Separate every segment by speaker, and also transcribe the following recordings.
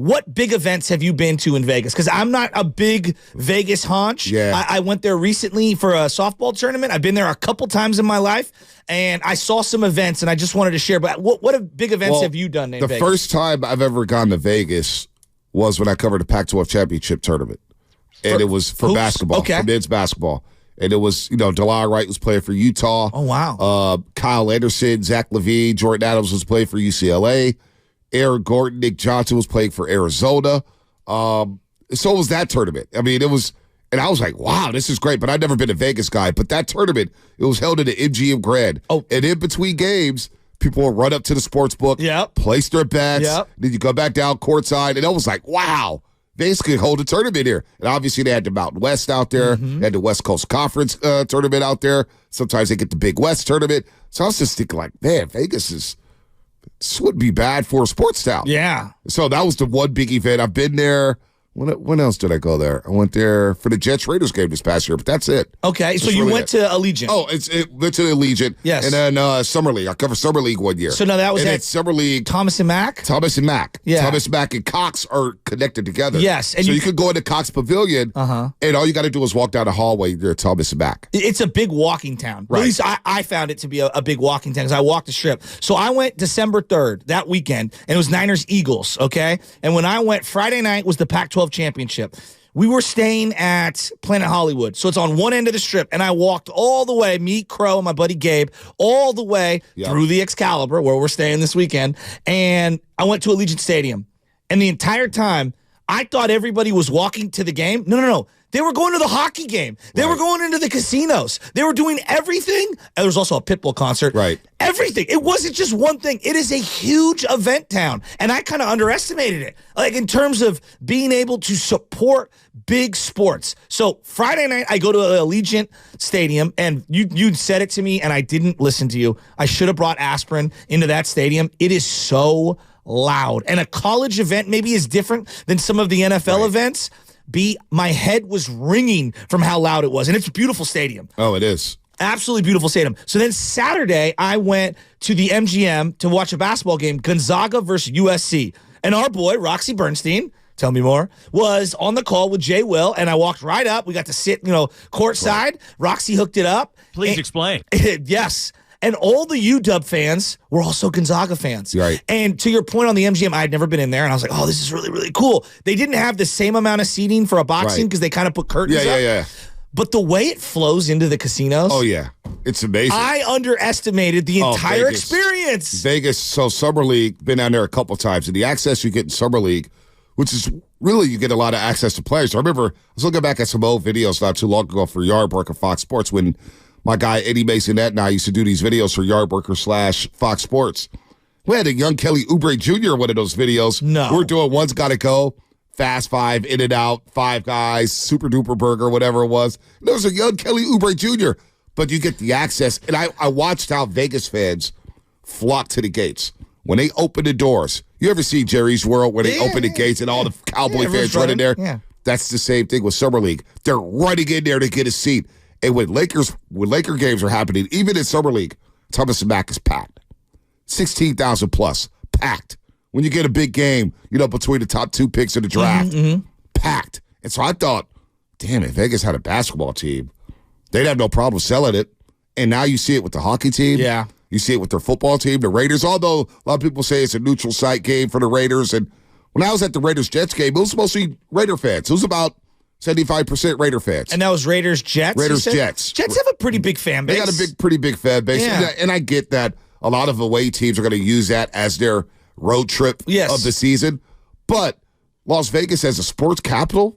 Speaker 1: What big events have you been to in Vegas? Because I'm not a big Vegas haunch.
Speaker 2: Yeah.
Speaker 1: I went there recently for a softball tournament. I've been there a couple times in my life, and I saw some events, and I just wanted to share. But what big events have you done in Vegas?
Speaker 2: The first time I've ever gone to Vegas was when I covered the Pac-12 championship tournament. And it was for basketball, for men's basketball. And it was, Delon Wright was playing for Utah.
Speaker 1: Oh, wow.
Speaker 2: Kyle Anderson, Zach LaVine, Jordan Adams was playing for UCLA. Aaron Gordon, Nick Johnson was playing for Arizona. So it was that tournament. I mean, it was, and I was like, wow, this is great. But I'd never been a Vegas guy. But that tournament, it was held at the MGM Grand.
Speaker 1: Oh.
Speaker 2: And in between games, people will run up to the sports book, place their bets. Then you go back down courtside. And I was like, wow, Vegas could hold a tournament here. And obviously they had the Mountain West out there. They had the West Coast Conference tournament out there. Sometimes they get the Big West tournament. So I was just thinking like, man, this wouldn't be bad for a sports town.
Speaker 1: Yeah.
Speaker 2: So that was the one big event. I've been there. When else did I go there? I went there for the Jets-Raiders game this past year, but that's it.
Speaker 1: Okay, so you went to Allegiant.
Speaker 2: Oh, it went to the Allegiant.
Speaker 1: Yes.
Speaker 2: And then Summer League. I covered Summer League one year.
Speaker 1: So now that was
Speaker 2: at Summer League.
Speaker 1: Thomas and Mack?
Speaker 2: Thomas and Mack.
Speaker 1: Yeah.
Speaker 2: Thomas, Mack, and Cox are connected together.
Speaker 1: Yes.
Speaker 2: And so you could go into Cox Pavilion, and all you got to do is walk down the hallway. You're at Thomas and Mack.
Speaker 1: It's a big walking town.
Speaker 2: Right.
Speaker 1: At least I found it to be a big walking town because I walked the strip. So I went December 3rd, that weekend, and it was Niners-Eagles, okay? And when I went, Friday night was the Pac-12 championship. We were staying at Planet Hollywood, so it's on one end of the strip, and I walked all the way, me, Crow, and my buddy Gabe, all the way through the Excalibur, where we're staying this weekend, and I went to Allegiant Stadium. And the entire time, I thought everybody was walking to the game. No. They were going to the hockey game. They were going into the casinos. They were doing everything. And there was also a Pitbull concert.
Speaker 2: Right.
Speaker 1: Everything. It wasn't just one thing. It is a huge event town. And I kind of underestimated it. Like in terms of being able to support big sports. So Friday night, I go to Allegiant Stadium, and you said it to me, and I didn't listen to you. I should have brought aspirin into that stadium. It is so loud. And a college event maybe is different than some of the NFL events. My head was ringing from how loud it was. And it's a beautiful stadium.
Speaker 2: Oh, it is.
Speaker 1: Absolutely beautiful stadium. So then Saturday, I went to the MGM to watch a basketball game, Gonzaga versus USC. And our boy, Roxy Bernstein, tell me more, was on the call with Jay Will. And I walked right up. We got to sit, courtside. Right. Roxy hooked it up.
Speaker 3: Please explain.
Speaker 1: Yes. And all the UW fans were also Gonzaga fans.
Speaker 2: Right.
Speaker 1: And to your point on the MGM, I had never been in there, and I was like, oh, this is really, really cool. They didn't have the same amount of seating for a boxing because they kind of put curtains up.
Speaker 2: Yeah.
Speaker 1: But the way it flows into the casinos.
Speaker 2: Oh, yeah. It's amazing.
Speaker 1: I underestimated the entire experience.
Speaker 2: Vegas, so Summer League, been down there a couple times, and the access you get in Summer League, which is really, you get a lot of access to players. I remember, I was looking back at some old videos not too long ago for Yardbreaker Fox Sports when my guy Eddie Masonette and I used to do these videos for Yardbreaker/Fox Sports. We had a young Kelly Oubre Jr. in one of those videos.
Speaker 1: No.
Speaker 2: We're doing One's Gotta Go, Fast Five, In and Out, Five Guys, Super Duper Burger, whatever it was. And there was a young Kelly Oubre Jr., but you get the access. And I watched how Vegas fans flock to the gates. When they open the doors, you ever see Jerry's World where they open the gates and all the Cowboy fans running there? Yeah. That's the same thing with Summer League. They're running in there to get a seat. And when Laker games are happening, even in Summer League, Thomas and Mack is packed. 16,000 plus, packed. When you get a big game, between the top two picks of the draft, packed. And so I thought, damn, if Vegas had a basketball team, they'd have no problem selling it. And now you see it with the hockey team.
Speaker 1: Yeah.
Speaker 2: You see it with their football team, the Raiders, although a lot of people say it's a neutral site game for the Raiders. And when I was at the Raiders-Jets game, it was mostly Raider fans. It was about 75% Raider fans.
Speaker 1: And that was Raiders-Jets?
Speaker 2: Raiders-Jets.
Speaker 1: Jets have a pretty big fan base.
Speaker 2: They got a pretty big fan base.
Speaker 1: Yeah.
Speaker 2: And I get that a lot of away teams are going to use that as their road trip of the season. But Las Vegas as a sports capital,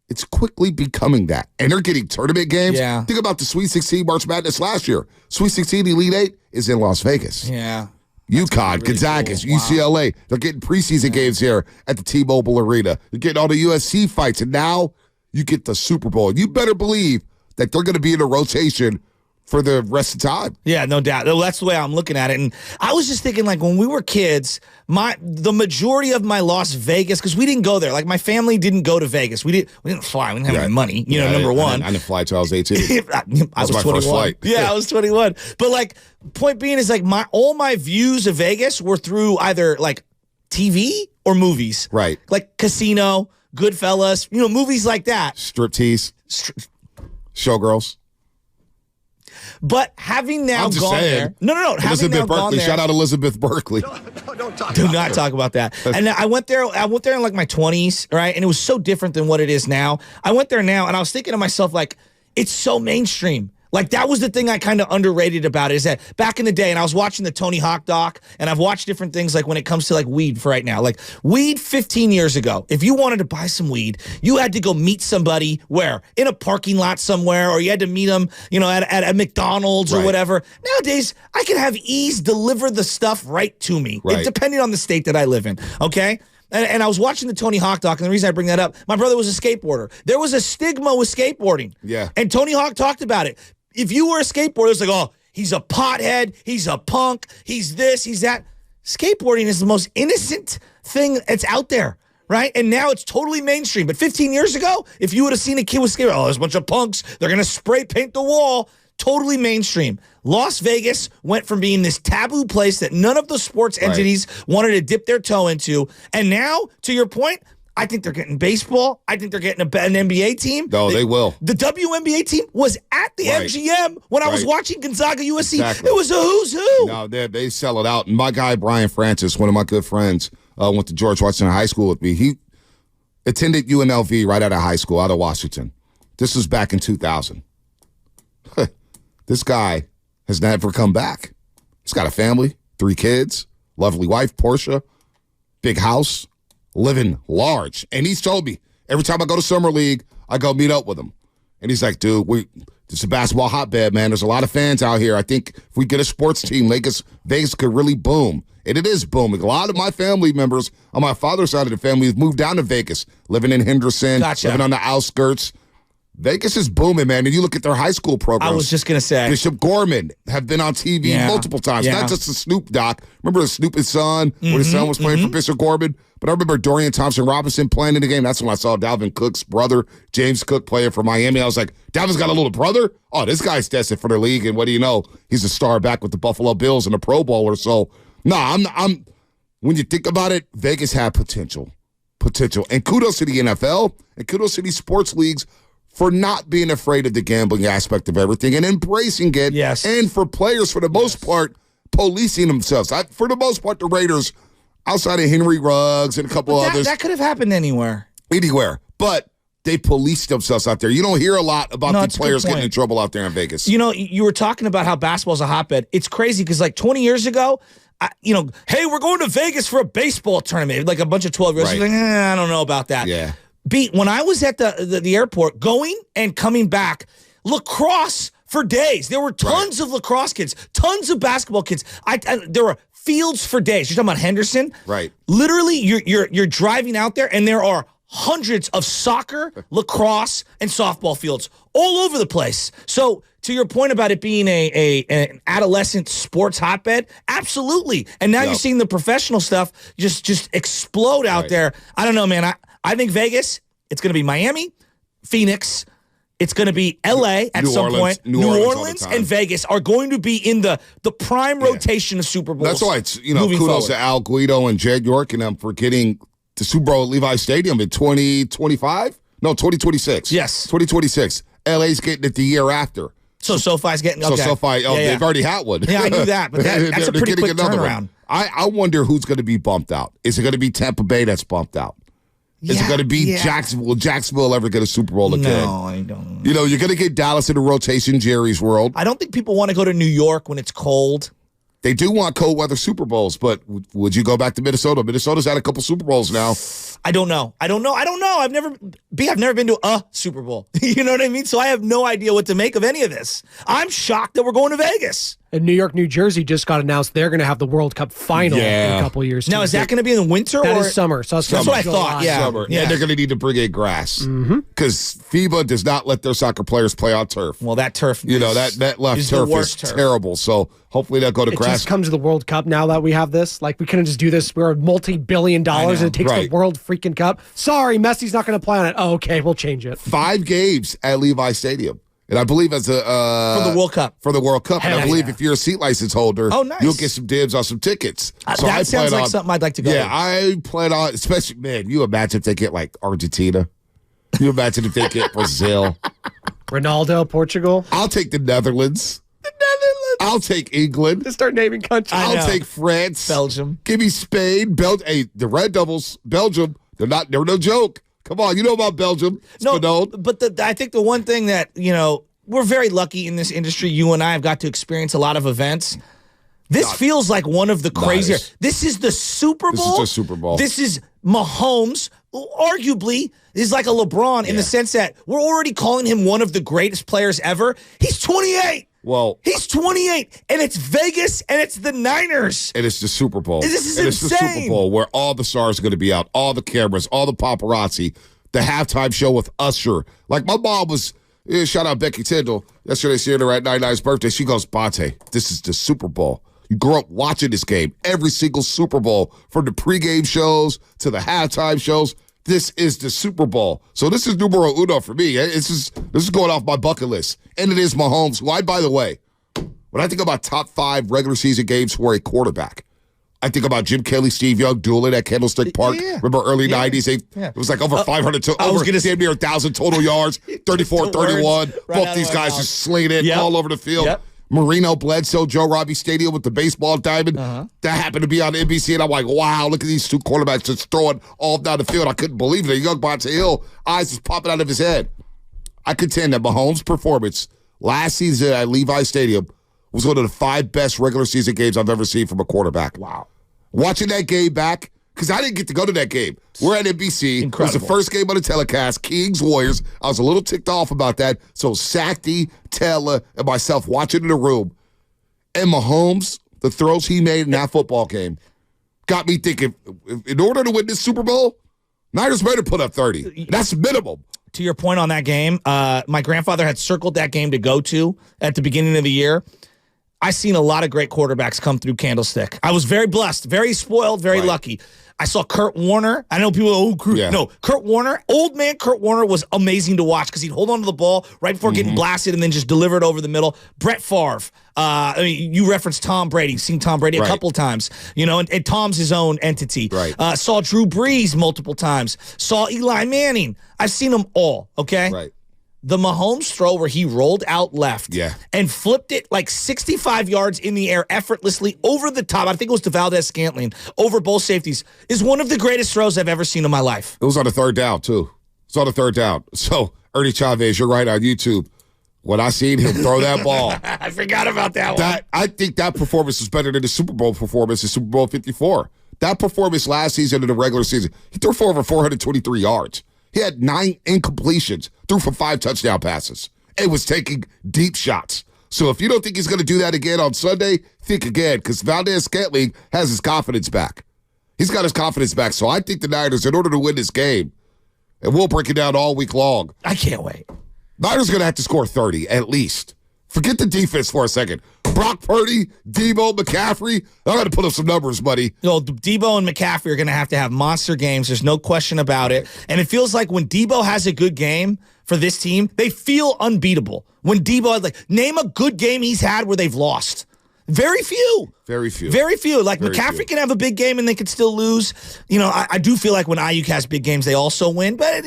Speaker 2: it's quickly becoming that. And they're getting tournament games.
Speaker 1: Yeah.
Speaker 2: Think about the Sweet 16 March Madness last year. Sweet 16 Elite 8 is in Las Vegas.
Speaker 1: Yeah.
Speaker 2: UConn, really Gonzaga, cool. UCLA. They're getting preseason games here at the T-Mobile Arena. You're getting all the USC fights, and now you get the Super Bowl. You better believe that they're going to be in a rotation for the rest of the time.
Speaker 1: Yeah, no doubt. That's the way I'm looking at it. And I was just thinking, like, when we were kids, the majority of my Las Vegas, because we didn't go there. Like, my family didn't go to Vegas. We didn't fly. We didn't have any money, number one.
Speaker 2: I didn't fly until I was 18.
Speaker 1: I was
Speaker 2: my
Speaker 1: 21.
Speaker 2: first flight.
Speaker 1: Yeah, I was 21. But, like, point being is, like, all my views of Vegas were through either, like, TV or movies.
Speaker 2: Right.
Speaker 1: Like Casino, Goodfellas, movies like that.
Speaker 2: Striptease. Showgirls.
Speaker 1: But having now
Speaker 2: I'm just
Speaker 1: gone
Speaker 2: saying.
Speaker 1: there. No. Having now
Speaker 2: Elizabeth
Speaker 1: gone
Speaker 2: Berkley.
Speaker 1: there.
Speaker 2: Shout out Elizabeth Berkley.
Speaker 1: Do not talk about that. And I went there in like my 20s, right? And it was so different than what it is now. I went there now and I was thinking to myself, like, it's so mainstream. Like, that was the thing I kind of underrated about it, is that back in the day, and I was watching the Tony Hawk doc, and I've watched different things, like when it comes to like weed for right now. Like, weed 15 years ago, if you wanted to buy some weed, you had to go meet somebody where? In a parking lot somewhere, or you had to meet them, at a McDonald's or whatever. Nowadays, I can have Ease deliver the stuff right to me, depending on the state that I live in, okay? And I was watching the Tony Hawk doc, and the reason I bring that up, my brother was a skateboarder. There was a stigma with skateboarding.
Speaker 2: Yeah.
Speaker 1: And Tony Hawk talked about it. If you were a skateboarder, it's like, oh, he's a pothead, he's a punk, he's this, he's that. Skateboarding is the most innocent thing that's out there, right? And now it's totally mainstream. But 15 years ago, if you would have seen a kid with skateboard, oh, there's a bunch of punks, they're going to spray paint the wall. Totally mainstream. Las Vegas went from being this taboo place that none of the sports entities wanted to dip their toe into. And now, to your point, I think they're getting baseball. I think they're getting an NBA team.
Speaker 2: No, they will.
Speaker 1: The WNBA team was at the MGM when I was watching Gonzaga USC. Exactly. It was a who's who.
Speaker 2: No, they sell it out. And my guy, Brian Francis, one of my good friends, went to George Washington High School with me. He attended UNLV right out of high school, out of Washington. This was back in 2000. This guy has never come back. He's got a family, 3 kids, lovely wife, Portia, big house, living large. And he's told me, every time I go to Summer League, I go meet up with him. And he's like, dude, this is a basketball hotbed, man. There's a lot of fans out here. I think if we get a sports team, Vegas could really boom. And it is booming. A lot of my family members on my father's side of the family have moved down to Vegas, living in Henderson, living on the outskirts. Vegas is booming, man. And you look at their high school programs.
Speaker 1: I was just going to say.
Speaker 2: Bishop Gorman have been on TV multiple times. Not just the Snoop doc. Remember the Snoop and Son, when his son was playing for Bishop Gorman? But I remember Dorian Thompson-Robinson playing in the game. That's when I saw Dalvin Cook's brother, James Cook, playing for Miami. I was like, Dalvin's got a little brother? Oh, this guy's destined for the league. And what do you know? He's a star back with the Buffalo Bills and a Pro Bowler. So, no, I'm when you think about it, Vegas had potential. And kudos to the NFL and kudos to these sports leagues for not being afraid of the gambling aspect of everything and embracing it.
Speaker 1: Yes.
Speaker 2: And for players, for the most part, policing themselves. For the most part, the Raiders, outside of Henry Ruggs and a couple others.
Speaker 1: That could have happened anywhere.
Speaker 2: Anywhere. But they police themselves out there. You don't hear a lot about these players getting in trouble out there in Vegas.
Speaker 1: You were talking about how basketball's a hotbed. It's crazy because like 20 years ago, hey, we're going to Vegas for a baseball tournament. Like a bunch of 12-year-olds. Like, I don't know about that.
Speaker 2: Yeah.
Speaker 1: When I was at the airport, going and coming back, lacrosse for days. There were tons of lacrosse kids, tons of basketball kids. There were fields for days. You're talking about Henderson,
Speaker 2: right?
Speaker 1: Literally, you're driving out there, and there are hundreds of soccer, lacrosse, and softball fields all over the place. So, to your point about it being an adolescent sports hotbed, absolutely. And now you're seeing the professional stuff just explode out there. I don't know, man. I think Vegas, it's going to be Miami, Phoenix, it's going to be L.A. at some point. New Orleans and Vegas are going to be in the prime rotation of Super Bowls.
Speaker 2: That's why it's, kudos to Al Guido and Jed York and them for getting the Super Bowl at Levi Stadium in 2025? No, 2026.
Speaker 1: Yes.
Speaker 2: 2026. L.A.'s getting it the year after.
Speaker 1: So SoFi's getting, okay.
Speaker 2: So SoFi, they've already had one.
Speaker 1: Yeah, I knew that, but that's a pretty quick turnaround.
Speaker 2: I wonder who's going to be bumped out. Is it going to be Tampa Bay that's bumped out? Is it going to be Jacksonville? Will Jacksonville ever get a Super Bowl again?
Speaker 1: No, I don't.
Speaker 2: You're going to get Dallas in the rotation, Jerry's world.
Speaker 1: I don't think people want to go to New York when it's cold.
Speaker 2: They do want cold weather Super Bowls, but would you go back to Minnesota? Minnesota's had a couple Super Bowls now.
Speaker 1: I don't know. I've never been to a Super Bowl. You know what I mean? So I have no idea what to make of any of this. I'm shocked that we're going to Vegas.
Speaker 3: And New York, New Jersey just got announced they're going to have the World Cup final in a couple of years.
Speaker 1: Now, is that going to be in the winter?
Speaker 3: That is summer. So
Speaker 1: that's what I thought. Yeah.
Speaker 2: Summer. Yeah, they're going to need to bring in grass because FIBA does not let their soccer players play on turf.
Speaker 1: Well, that turf,
Speaker 2: that left turf is terrible. So hopefully they'll go to grass.
Speaker 3: It just comes to the World Cup now that we have this. Like we couldn't just do this. We're multi-billion dollars and it takes the World freaking Cup. Sorry, Messi's not going to play on it. Oh, okay, we'll change it.
Speaker 2: 5 games at Levi Stadium. And I believe as a
Speaker 1: for the World Cup.
Speaker 2: For the World Cup. And I believe if you're a seat license holder,
Speaker 1: nice.
Speaker 2: you'll get some dibs on some tickets. So
Speaker 1: that sounds like something I'd like to go
Speaker 2: Yeah,
Speaker 1: to.
Speaker 2: I plan on, especially, man, you imagine if they get like Argentina. You imagine if they get Brazil.
Speaker 3: Ronaldo, Portugal.
Speaker 2: I'll take the Netherlands. I'll take England.
Speaker 3: Just start naming countries.
Speaker 2: I'll take France.
Speaker 1: Belgium.
Speaker 2: Give me Spain. Hey, the Red Devils, Belgium, they're no joke. Come on, you know about Belgium.
Speaker 1: No, but I think the one thing that, we're very lucky in this industry. You and I have got to experience a lot of events. This feels like one of the crazier. This is the Super Bowl.
Speaker 2: This is the Super Bowl.
Speaker 1: This is Mahomes, who arguably is like a LeBron in the sense that we're already calling him one of the greatest players ever. He's 28.
Speaker 2: Well,
Speaker 1: he's 28, and it's Vegas, and it's the Niners.
Speaker 2: And it's the Super Bowl.
Speaker 1: This is
Speaker 2: insane.
Speaker 1: It's
Speaker 2: the Super Bowl where all the stars are going to be out, all the cameras, all the paparazzi, the halftime show with Usher. Like my mom was, shout out Becky Tyndall, yesterday seeing her at 99's birthday. She goes, Bonte, this is the Super Bowl. You grew up watching this game, every single Super Bowl, from the pregame shows to the halftime shows. This is the Super Bowl. So this is numero uno for me. This is going off my bucket list. And it is Mahomes, who by the way, when I think about top 5 regular season games for a quarterback, I think about Jim Kelly, Steve Young dueling at Candlestick Park. Yeah. Remember early 90s? It was like over 500, over damn near 1,000 total yards, 34-31. Both these guys just slinging it all over the field. Yep. Marino, Bledsoe, Joe Robbie Stadium with the baseball diamond. That happened to be on NBC, and I'm like, wow, look at these two quarterbacks just throwing all down the field. I couldn't believe it. Young Bonte Hill, eyes just popping out of his head. I contend that Mahomes' performance last season at Levi Stadium was one of the 5 best regular season games I've ever seen from a quarterback.
Speaker 1: Wow. Watching
Speaker 2: that game back, because I didn't get to go to that game. We're at NBC. Incredible. It was the first game on the telecast, Kings, Warriors. I was a little ticked off about that. So Sackey, Taylor, and myself watching in the room. And Mahomes, the throws he made in that football game, got me thinking, in order to win this Super Bowl, Niners better put up 30. That's minimum.
Speaker 1: To your point on that game, my grandfather had circled that game to go to at the beginning of the year. I seen a lot of great quarterbacks come through Candlestick. I was very blessed, very spoiled, very lucky. I saw Kurt Warner. I know people, Kurt Warner. Old man Kurt Warner was amazing to watch because he'd hold on to the ball right before getting blasted and then just deliver it over the middle. Brett Favre. You referenced Tom Brady. Seen Tom Brady a couple times. And Tom's his own entity. Saw Drew Brees multiple times. Saw Eli Manning. I've seen them all, okay?
Speaker 2: Right.
Speaker 1: The Mahomes throw where he rolled out left and flipped it like 65 yards in the air effortlessly over the top. I think it was to Valdez-Scantling over both safeties is one of the greatest throws I've ever seen in my life.
Speaker 2: It was on the 3rd down, too. It's on the 3rd down. So, Ernie Chavez, you're right on YouTube. When I seen him throw that ball.
Speaker 1: I forgot about that one.
Speaker 2: I think that performance was better than the Super Bowl performance in Super Bowl 54. That performance last season in the regular season, he threw for over 423 yards. He had 9 incompletions, threw for 5 touchdown passes. It was taking deep shots. So if you don't think he's going to do that again on Sunday, think again, because Valdez-Scantling has his confidence back. He's got his confidence back. So I think the Niners, in order to win this game, and we'll break it down all week long.
Speaker 1: I can't wait.
Speaker 2: Niners are going to have to score 30 at least. Forget the defense for a second. Brock Purdy, Debo, McCaffrey. I got to put up some numbers, buddy.
Speaker 1: Debo and McCaffrey are going to have monster games. There's no question about it. And it feels like when Debo has a good game for this team, they feel unbeatable. When Debo, name a good game he's had where they've lost. Very few.
Speaker 2: Very few.
Speaker 1: Very few. McCaffrey can have a big game and they can still lose. I do feel like when Ayuk has big games, they also win. But,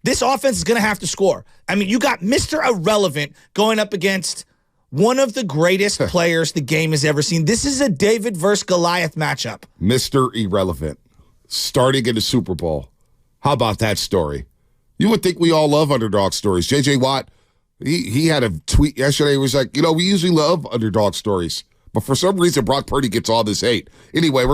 Speaker 1: this offense is going to have to score. I mean, you got Mr. Irrelevant going up against one of the greatest players the game has ever seen. This is a David versus Goliath matchup.
Speaker 2: Mr. Irrelevant starting in the Super Bowl. How about that story? You would think we all love underdog stories. J.J. Watt, he had a tweet yesterday. He was like, we usually love underdog stories. But for some reason, Brock Purdy gets all this hate. Anyway, we're